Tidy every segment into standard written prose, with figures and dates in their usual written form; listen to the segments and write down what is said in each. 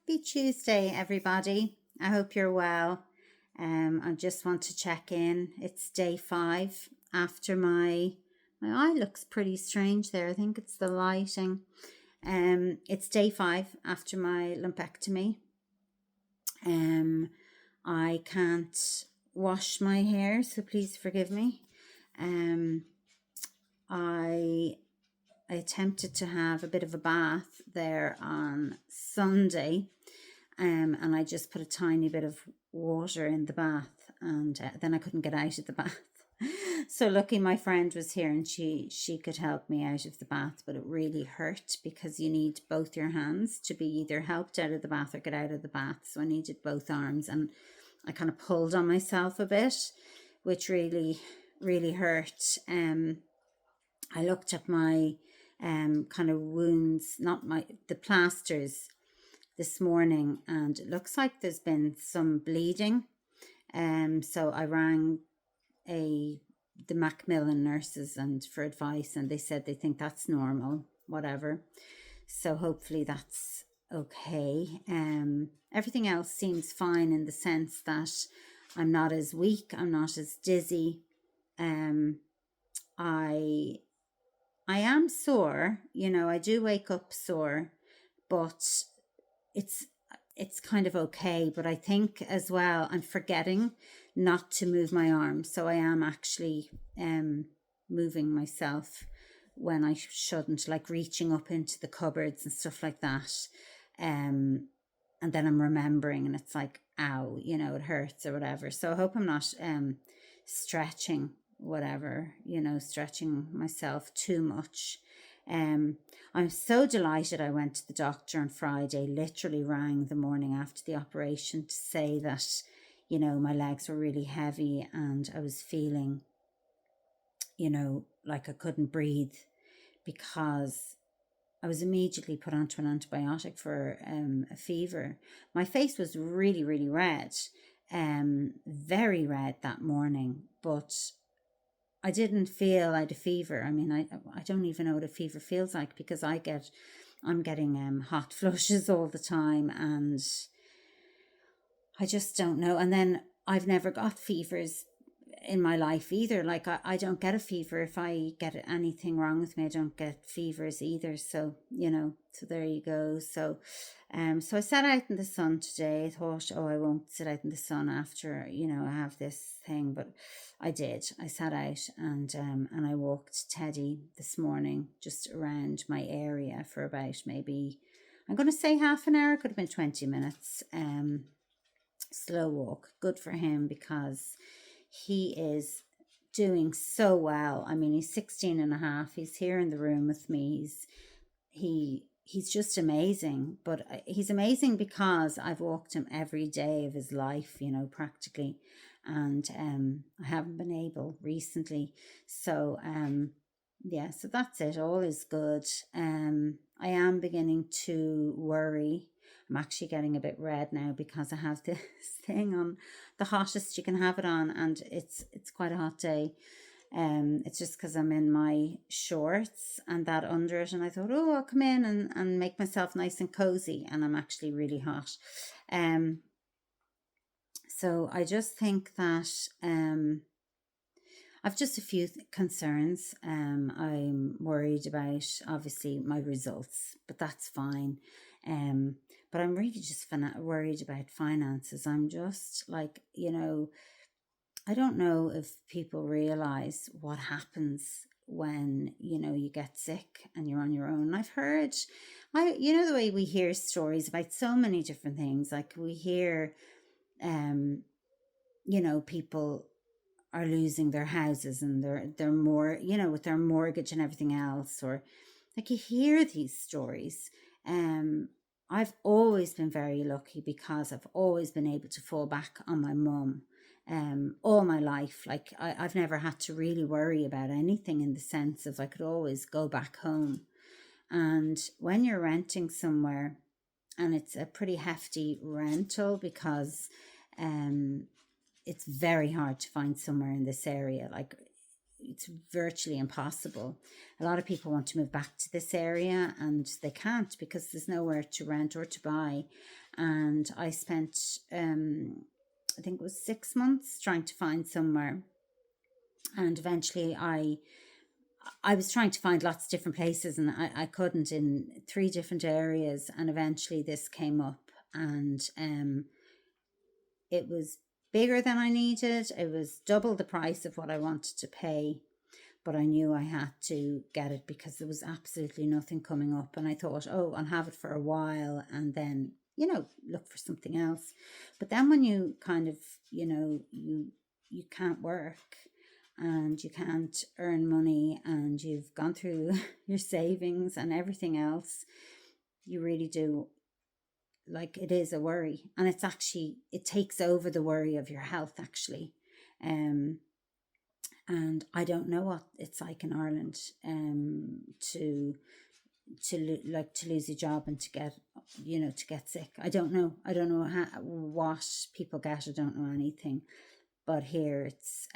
Happy Tuesday, everybody. I hope you're well. I just want to check in. It's day 5 after my eye looks pretty strange there. I think it's the lighting. It's day 5 after my lumpectomy. I can't wash my hair, so please forgive me. I attempted to have a bit of a bath there on Sunday. And I just put a tiny bit of water in the bath, and then I couldn't get out of the bath. So lucky my friend was here and she could help me out of the bath, but it really hurt because you need both your hands to be either helped out of the bath or get out of the bath. So I needed both arms, and I kind of pulled on myself a bit, which really hurt. I looked at my kind of wounds, not the plasters, this morning, and it looks like there's been some bleeding. So I rang the Macmillan nurses and for advice, and they said they think that's normal, whatever. So hopefully that's okay. Everything else seems fine in the sense that I'm not as weak, I'm not as dizzy. I am sore, I do wake up sore, but it's kind of okay. But I think as well I'm forgetting not to move my arms, so I am actually moving myself when I shouldn't, like reaching up into the cupboards and stuff like that, and then I'm remembering and it's like, ow, it hurts or whatever. So I hope I'm not stretching myself too much. I'm so delighted I went to the doctor on Friday, literally rang the morning after the operation to say that, my legs were really heavy and I was feeling, like I couldn't breathe, because I was immediately put onto an antibiotic for a fever. My face was really, really red, very red that morning, but I didn't feel I had a fever. I mean, I don't even know what a fever feels like, because I'm getting hot flushes all the time, and I just don't know. And then I've never got fevers in my life either. Like I don't get a fever. If I get anything wrong with me, I don't get fevers either. So, so there you go. So so I sat out in the sun today. I thought, oh, I won't sit out in the sun after, I have this thing, but I did. I sat out and I walked Teddy this morning just around my area for about, maybe, I'm going to say half an hour, could have been 20 minutes. Slow walk, good for him, because he is doing so well. I mean, he's 16 and a half. He's here in the room with me. He's just amazing. But he's amazing because I've walked him every day of his life, practically. And I haven't been able recently. So, yeah, so that's it. All is good. I am beginning to worry. I'm actually getting a bit red now because I have this thing on, the hottest you can have it on, and it's quite a hot day. It's just because I'm in my shorts and that under it, and I thought, oh, I'll come in and make myself nice and cozy, and I'm actually really hot. So I just think that I've just a few concerns. I'm worried about, obviously, my results, but that's fine. But I'm really just worried about finances. I'm just like, I don't know if people realize what happens when, you get sick and you're on your own. I've heard, the way we hear stories about so many different things, like we hear, people are losing their houses and they're more, with their mortgage and everything else, or like you hear these stories. I've always been very lucky because I've always been able to fall back on my mum all my life. Like I've never had to really worry about anything, in the sense of I could always go back home. And when you're renting somewhere, and it's a pretty hefty rental, because it's very hard to find somewhere in this area. Like, it's virtually impossible. A lot of people want to move back to this area and they can't because there's nowhere to rent or to buy. And I spent, I think it was 6 months trying to find somewhere. And eventually I was trying to find lots of different places and I couldn't, in 3 different areas. And eventually this came up, and it was bigger than I needed. It was double the price of what I wanted to pay. But I knew I had to get it because there was absolutely nothing coming up. And I thought, oh, I'll have it for a while and then, look for something else. But then when you kind of, you can't work and you can't earn money and you've gone through your savings and everything else, you really do, like, it is a worry. And it's actually, it takes over the worry of your health, actually. And I don't know what it's like in Ireland to lose a job and to get sick. I don't know what people get. I don't know anything, but here it's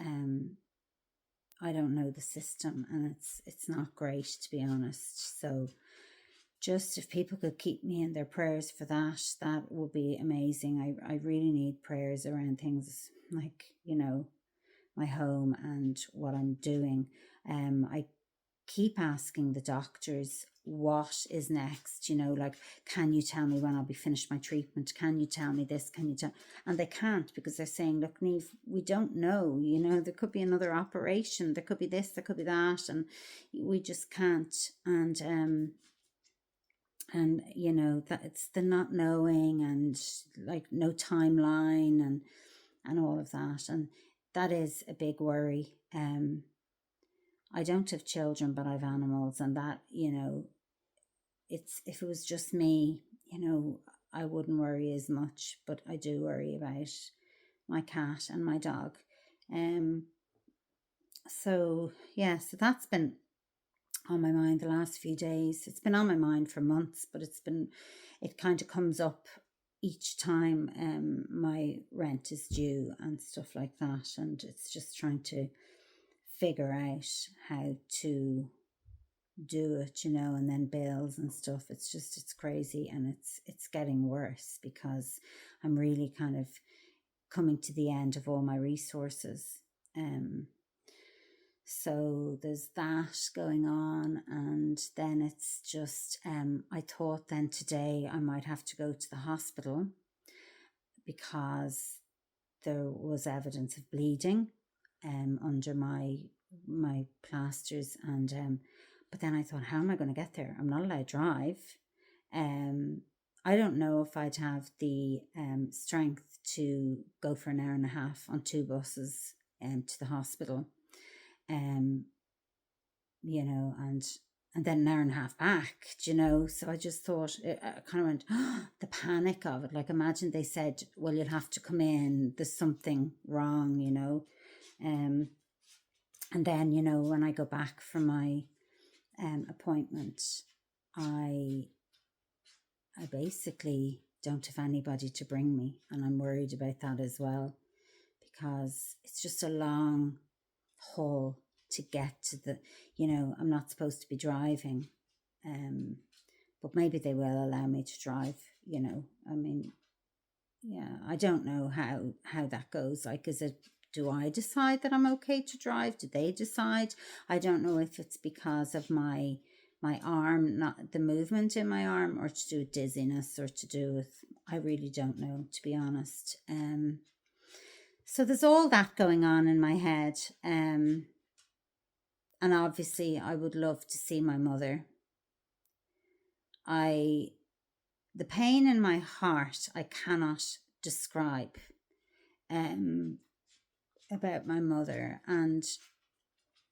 I don't know the system, and it's not great, to be honest. So just if people could keep me in their prayers for that would be amazing. I really need prayers around things like, my home and what I'm doing. I keep asking the doctors what is next, like, can you tell me when I'll be finished my treatment? Can you tell me this? And they can't, because they're saying, look, Niamh, we don't know, there could be another operation, there could be this, there could be that, and we just can't. And that it's the not knowing, and like no timeline, and all of that. And that is a big worry. I don't have children, but I have animals, and that, it's, if it was just me, I wouldn't worry as much, but I do worry about my cat and my dog. So that's been on my mind the last few days. It's been on my mind for months, but it kind of comes up each time my rent is due and stuff like that, and it's just trying to figure out how to do it, and then bills and stuff. It's crazy, and it's getting worse because I'm really kind of coming to the end of all my resources. So there's that going on, and then it's just I thought then today I might have to go to the hospital because there was evidence of bleeding under my plasters, and but then I thought, how am I going to get there? I'm not allowed to drive. I don't know if I'd have the strength to go for an hour and a half on 2 buses to the hospital. And then an hour and a half back, so I just thought, I kind of went, the panic of it. Like, imagine they said, well, you'll have to come in, there's something wrong, and then, when I go back for my appointment, I basically don't have anybody to bring me, and I'm worried about that as well, because it's just a long haul to get to the, I'm not supposed to be driving, but maybe they will allow me to drive, I mean, I don't know how that goes. Like, do I decide that I'm okay to drive? Do they decide? I don't know if it's because of my arm, not the movement in my arm, or to do with dizziness, or to do with, I really don't know, to be honest. So there's all that going on in my head. And obviously I would love to see my mother. The pain in my heart, I cannot describe about my mother. And,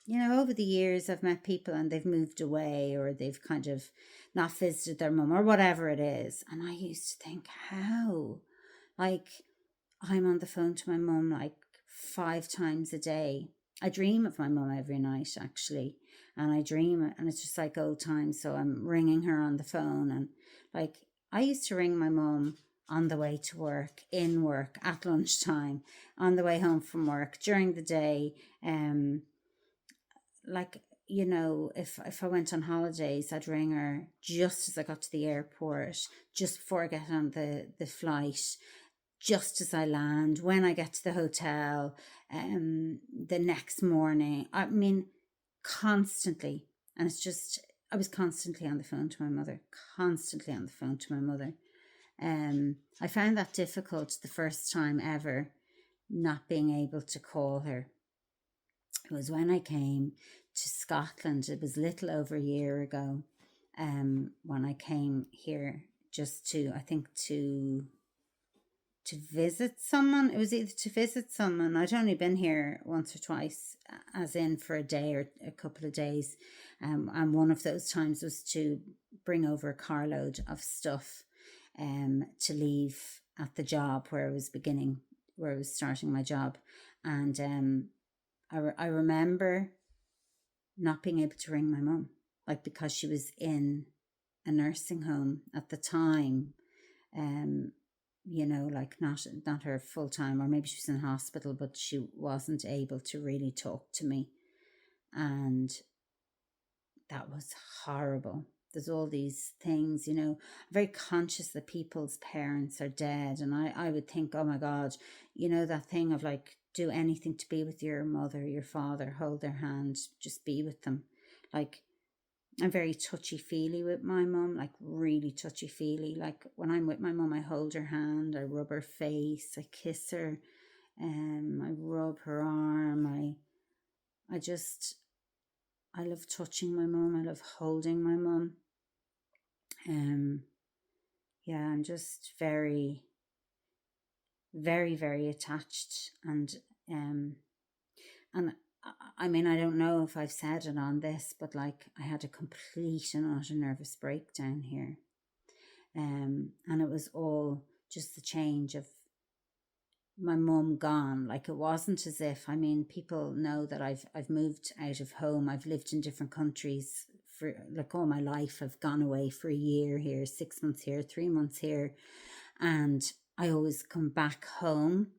over the years I've met people and they've moved away, or they've kind of not visited their mum, or whatever it is. And I used to think, how? Like, I'm on the phone to my mum like 5 times a day. I dream of my mum every night, actually. And I dream, and it's just like old times. So I'm ringing her on the phone. And like, I used to ring my mum on the way to work, in work, at lunchtime, on the way home from work, during the day. like, if I went on holidays, I'd ring her just as I got to the airport, just before I get on the flight, just as I land, when I get to the hotel, the next morning. I mean, constantly. And it's just, I was constantly on the phone to my mother, constantly on the phone to my mother. I found that difficult the first time ever, not being able to call her. It was when I came to Scotland. It was a little over a year ago, when I came here just to, I think, to visit someone. It was either to visit someone. I'd only been here once or twice, as in for a day or a couple of days. And one of those times was to bring over a carload of stuff to leave at the job where I was starting my job. And I remember not being able to ring my mum, like, because she was in a nursing home at the time. Like, not her full time, or maybe she was in hospital, but she wasn't able to really talk to me. And that was horrible. There's all these things, I'm very conscious that people's parents are dead. And I would think, oh my God, that thing of like, do anything to be with your mother, your father, hold their hand, just be with them. Like, I'm very touchy-feely with my mum, like really touchy-feely. Like, when I'm with my mum, I hold her hand, I rub her face, I kiss her, I rub her arm. I love touching my mum. I love holding my mum. Yeah, I'm just very, very, very attached. And I mean, I don't know if I've said it on this, but like, I had a complete and utter nervous breakdown here. And it was all just the change of my mum gone. Like, it wasn't as if, I mean, people know that I've moved out of home. I've lived in different countries for like all my life. I've gone away for a year here, 6 months here, 3 months here, and I always come back home.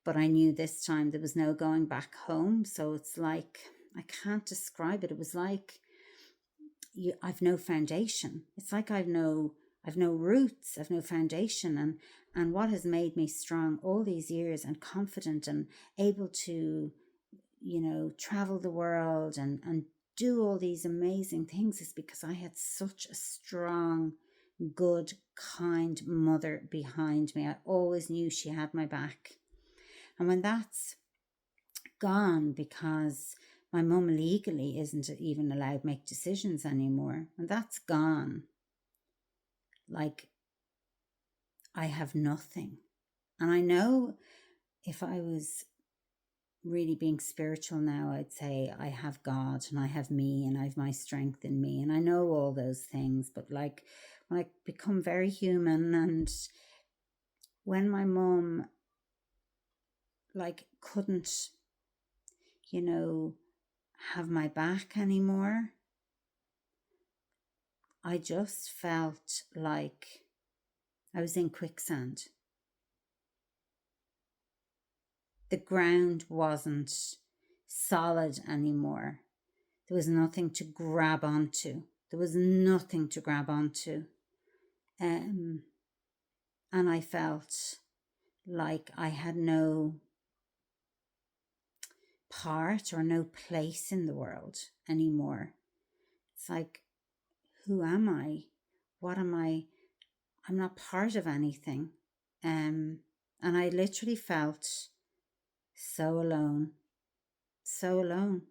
But I knew this time there was no going back home. So it's like, I can't describe it. It was like, I've no foundation. It's like I've no roots, I've no foundation. And what has made me strong all these years and confident and able to, travel the world and do all these amazing things is because I had such a strong, good, kind mother behind me. I always knew she had my back. And when that's gone, because my mum legally isn't even allowed to make decisions anymore, when that's gone, like, I have nothing. And I know if I was really being spiritual now, I'd say I have God and I have me and I have my strength in me. And I know all those things. But like, when I become very human, and when my mum like couldn't, have my back anymore, I just felt like I was in quicksand. The ground wasn't solid anymore. There was nothing to grab onto. There was nothing to grab onto. And I felt like I had no part or no place in the world anymore. It's like, who am I? What am I? I'm not part of anything. And I literally felt so alone. So alone.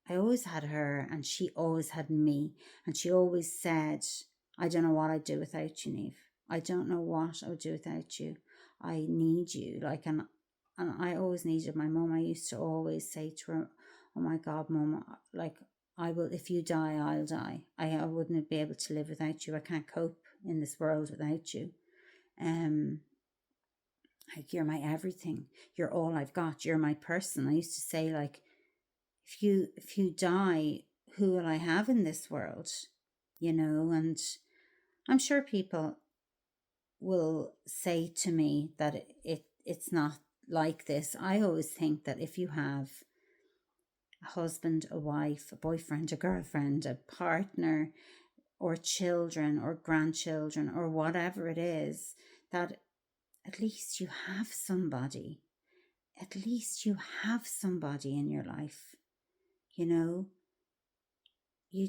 I always had her and she always had me. And she always said, I don't know what I'd do without you, Niamh. I don't know what I would do without you. I need you. Like, and I always needed my mum. I used to always say to her, oh my God, Mum, like, I will, if you die, I'll die. I wouldn't be able to live without you. I can't cope in this world without you. Like, you're my everything. You're all I've got. You're my person. I used to say, like, if you die, who will I have in this world? And I'm sure people will say to me that it's not like this. I always think that if you have a husband, a wife, a boyfriend, a girlfriend, a partner, or children or grandchildren or whatever it is, that at least you have somebody. At least you have somebody in your life. You know, you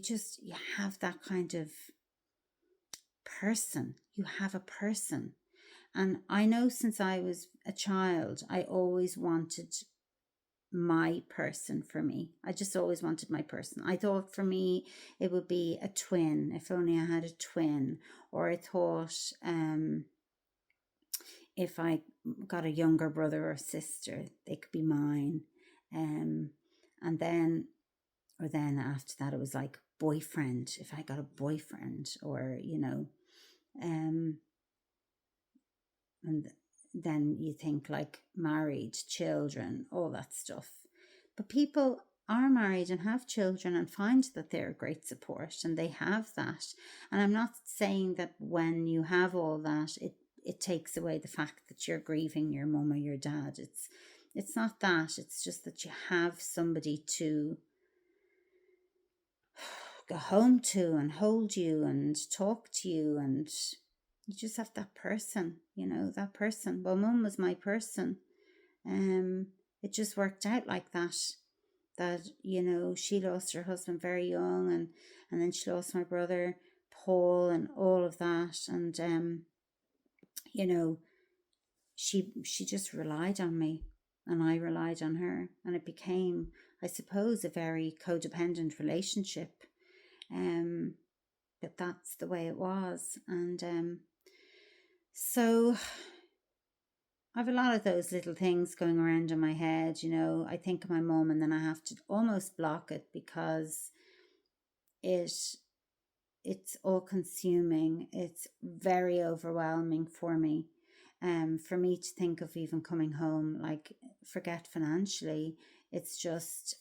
have that kind of person. You have a person. And I know since I was a child, I always wanted my person for me. I just always wanted my person. I thought for me it would be a twin, if only I had a twin. Or I thought if I got a younger brother or sister, they could be mine. And then after that, it was like boyfriend. If I got a boyfriend, or and then you think like married, children, all that stuff. But people are married and have children and find that they're great support and they have that. And I'm not saying that when you have all that, it takes away the fact that you're grieving your mum or your dad. It's not that. It's just that you have somebody to go home to and hold you and talk to you, and you just have that person, that person. Well, mum was my person. It just worked out like that. That, she lost her husband very young, and then she lost my brother Paul and all of that. And she just relied on me and I relied on her, and it became, I suppose, a very codependent relationship. But that's the way it was. And so I have a lot of those little things going around in my head. I think of my mum and then I have to almost block it because it's all consuming. It's very overwhelming for me. For me to think of even coming home, like, forget financially. It's just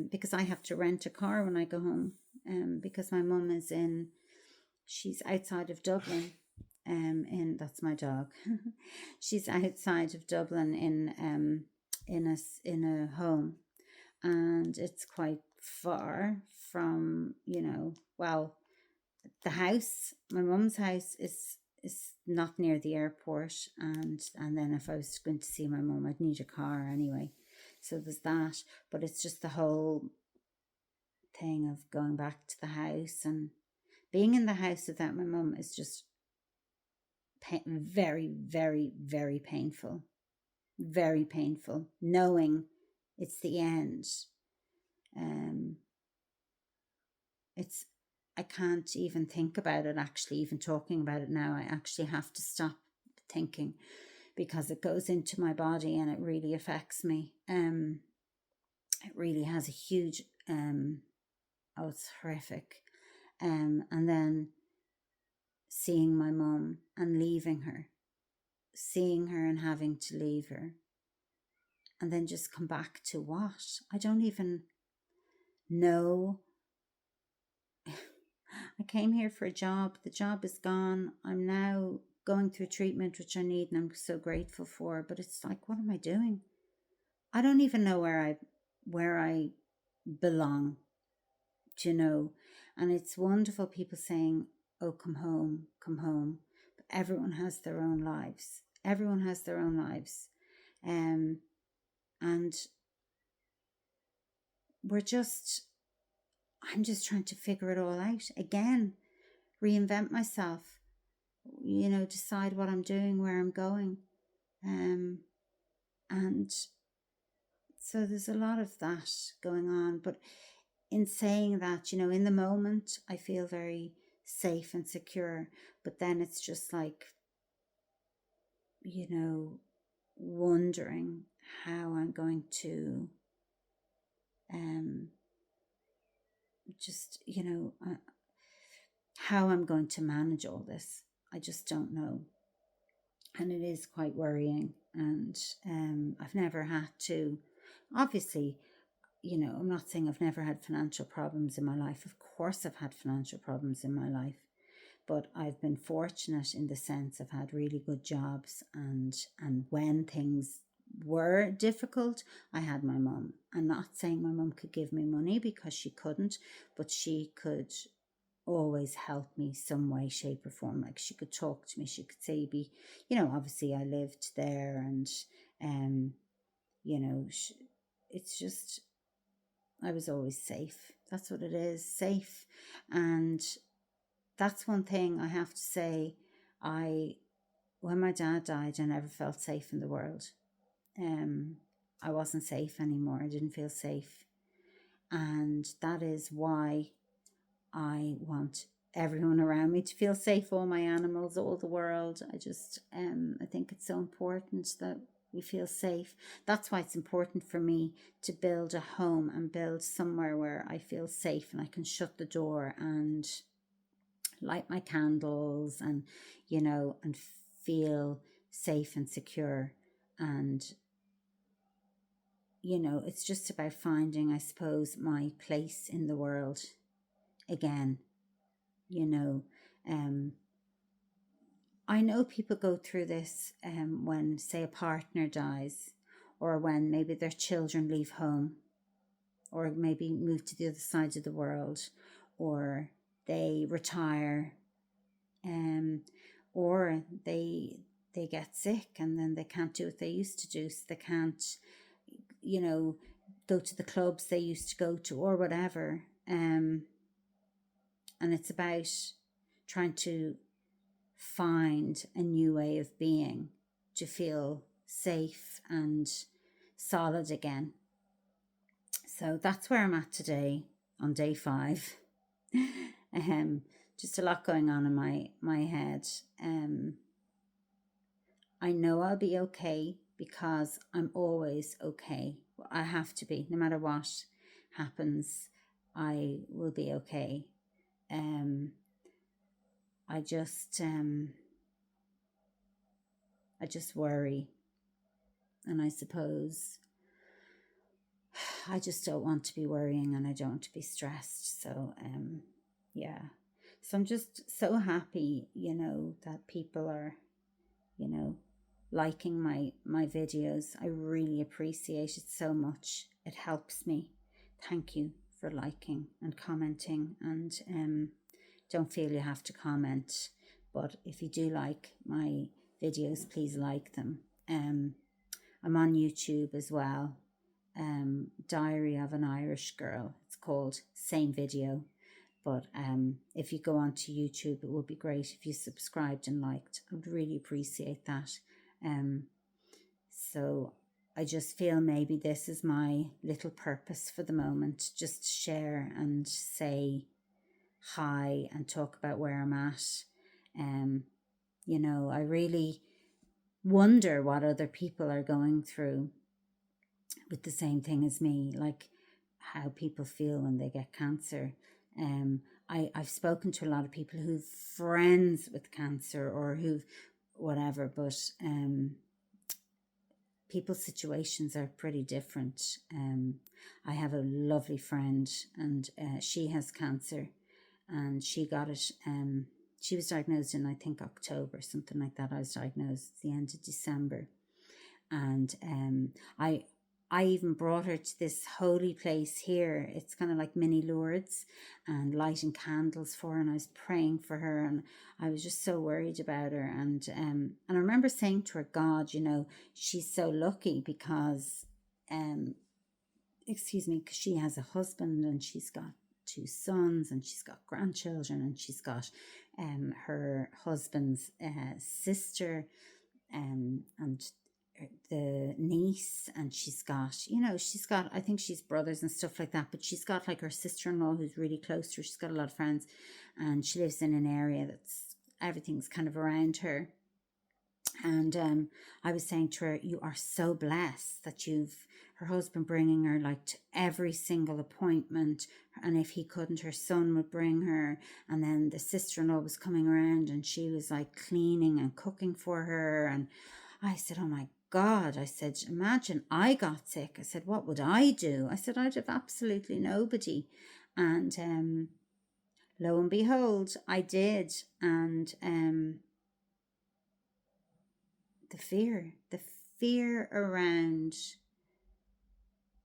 because I have to rent a car when I go home. Because my mum she's outside of Dublin. That's my dog. She's outside of Dublin in a home, and it's quite far from the house. My mum's house is not near the airport, and then if I was going to see my mum, I'd need a car anyway. So there's that, but it's just the whole thing of going back to the house and being in the house without my mum is just very, very, very painful. Very painful, knowing it's the end. It's I can't even think about it, actually, even talking about it now. I actually have to stop thinking because it goes into my body and it really affects me. It really has a huge it's horrific. And then seeing my mum and leaving her, seeing her and having to leave her, and then just come back to what? I don't even know. I came here for a job. The job is gone. I'm now going through treatment, which I need, and I'm so grateful for. But it's like, what am I doing? I don't even know where I belong, And it's wonderful people saying, oh, come home, come home. But everyone has their own lives. Everyone has their own lives. And I'm just trying to figure it all out again, reinvent myself, decide what I'm doing, where I'm going. And so there's a lot of that going on. But in saying that, in the moment, I feel very safe and secure. But then it's just like, wondering how I'm going to how I'm going to manage all this. I just don't know. And it is quite worrying. And I've never had to, obviously, I'm not saying I've never had financial problems in my life. Of course I've had financial problems in my life. But I've been fortunate in the sense I've had really good jobs, and when things were difficult, I had my mum. I'm not saying my mum could give me money, because she couldn't, but she could always help me some way, shape, or form. Like, she could talk to me, she could say, be, obviously I lived there, and um you know sh it's just, I was always safe. That's what it is, safe. And that's one thing I have to say. When my dad died, I never felt safe in the world. um I wasn't safe anymore. I didn't feel safe. And that is why I want everyone around me to feel safe, all my animals, all the world. I think it's so important that we feel safe. That's why it's important for me to build a home and build somewhere where I feel safe and I can shut the door and light my candles, and and feel safe and secure. And it's just about finding, I suppose, my place in the world again. you know um I know people go through this when, say, a partner dies, or when maybe their children leave home, or maybe move to the other side of the world, or they retire, um or they get sick, and then they can't do what they used to do, so they can't go to the clubs they used to go to, or whatever. And it's about trying to find a new way of being, to feel safe and solid again. So that's where I'm at today, on day 5. Just a lot going on in my head. I know I'll be okay, because I'm always okay. I have to be, no matter what happens. I will be okay. I just worry, and I suppose I just don't want to be worrying, and I don't want to be stressed. So yeah. So I'm just so happy, that people are, liking my videos. I really appreciate it so much. It helps me. Thank you for liking and commenting. And don't feel you have to comment, but if you do like my videos, please like them. I'm on YouTube as well. Diary of an Irish Girl, it's called. Same video. But if you go onto YouTube, it would be great if you subscribed and liked. I would really appreciate that. So I just feel maybe this is my little purpose for the moment, just to share and say hi and talk about where I'm at. I really wonder what other people are going through with the same thing as me, like how people feel when they get cancer. I've spoken to a lot of people who've friends with cancer, or who've whatever, but people's situations are pretty different. I have a lovely friend, and she has cancer, and she got it. She was diagnosed in, I think, October, something like that. I was diagnosed at the end of December, and I even brought her to this holy place here. It's kind of like mini Lourdes, and lighting candles for her, and I was praying for her, and I was just so worried about her. And I remember saying to her, God, she's so lucky, because excuse me, because she has a husband, and she's got 2 sons, and she's got grandchildren, and she's got her husband's sister, and the niece, and she's got I think she's brothers and stuff like that, but she's got like her sister-in-law who's really close to her. She's got a lot of friends, and she lives in an area that's, everything's kind of around her. And I was saying to her, you are so blessed that you've her husband bringing her like to every single appointment, and if he couldn't, her son would bring her, and then the sister-in-law was coming around, and she was like cleaning and cooking for her. And I said, oh my God, I said, imagine I got sick. I said, what would I do? I said, I'd have absolutely nobody. And lo and behold, I did. And the fear around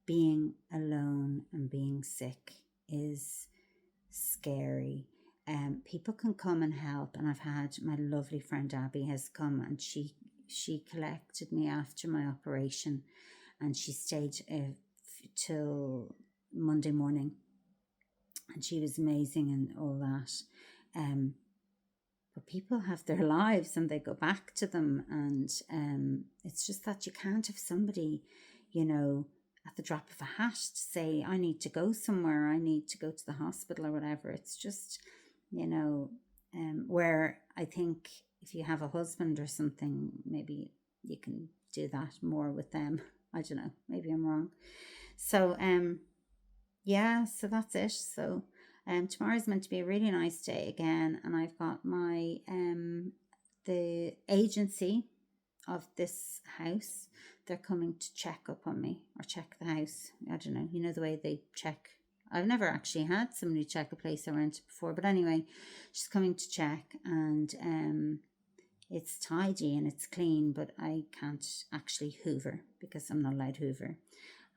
being alone and being sick is scary. People can come and help, and I've had my lovely friend Abby has come, and she collected me after my operation, and she stayed till Monday morning, and she was amazing and all that. But people have their lives and they go back to them, and it's just that you can't have somebody, at the drop of a hat to say, I need to go somewhere, I need to go to the hospital or whatever. It's just, where I think if you have a husband or something, maybe you can do that more with them. I don't know, maybe I'm wrong. So yeah, so that's it. So tomorrow's meant to be a really nice day again, and I've got my the agency of this house, they're coming to check up on me or check the house. I don't know, the way they check. I've never actually had somebody check a place I rented before, but anyway, she's coming to check, and it's tidy and it's clean, but I can't actually hoover because I'm not allowed hoover.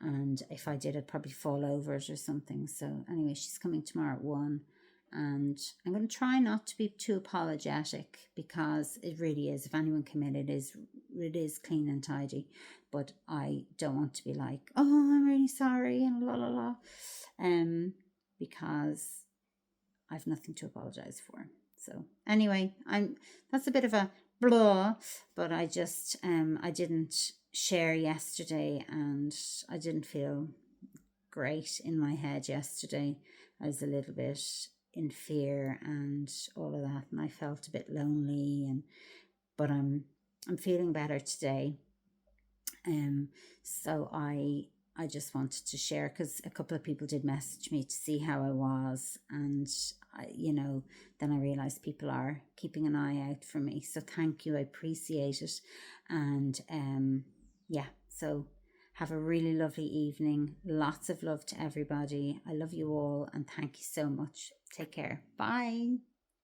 And if I did, I'd probably fall over it or something. So anyway, she's coming tomorrow at 1, and I'm going to try not to be too apologetic, because it really is, if anyone came in, it is clean and tidy, but I don't want to be like, oh, I'm really sorry and la la la, because I've nothing to apologize for. So anyway, that's a bit of a blah, but I just I didn't share yesterday, and I didn't feel great in my head yesterday. I was a little bit in fear and all of that, and I felt a bit lonely, but I'm feeling better today. So I just wanted to share, because a couple of people did message me to see how I was, and then I realized people are keeping an eye out for me. So thank you, I appreciate it. And yeah, so have a really lovely evening. Lots of love to everybody. I love you all, and thank you so much. Take care. Bye.